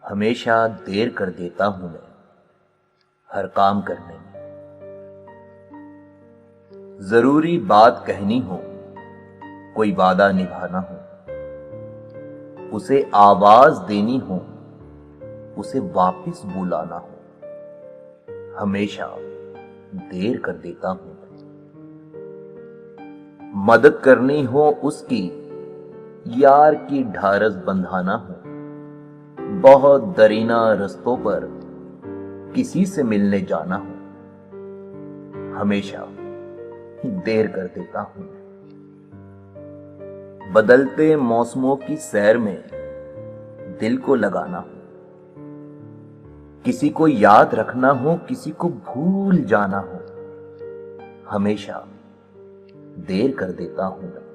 हमेशा देर कर देता हूं मैं हर काम करने में। जरूरी बात कहनी हो, कोई वादा निभाना हो, उसे आवाज देनी हो, उसे वापस बुलाना हो, हमेशा देर कर देता हूं मैं। मदद करनी हो उसकी, यार की ढारस बंधाना हो, बहुत दरीना रस्तों पर किसी से मिलने जाना हो, हमेशा देर कर देता हूं। बदलते मौसमों की सैर में दिल को लगाना हो, किसी को याद रखना हो, किसी को भूल जाना हो, हमेशा देर कर देता हूं मैं।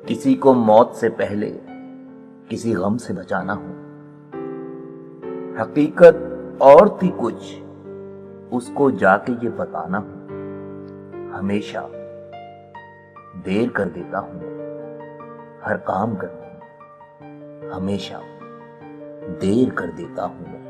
किसी को मौत से पहले किसी गम से बचाना हो, हकीकत और थी कुछ, उसको जाके ये बताना हो, हमेशा देर कर देता हूं मैं हर काम करने में, हमेशा देर कर देता हूं मैं।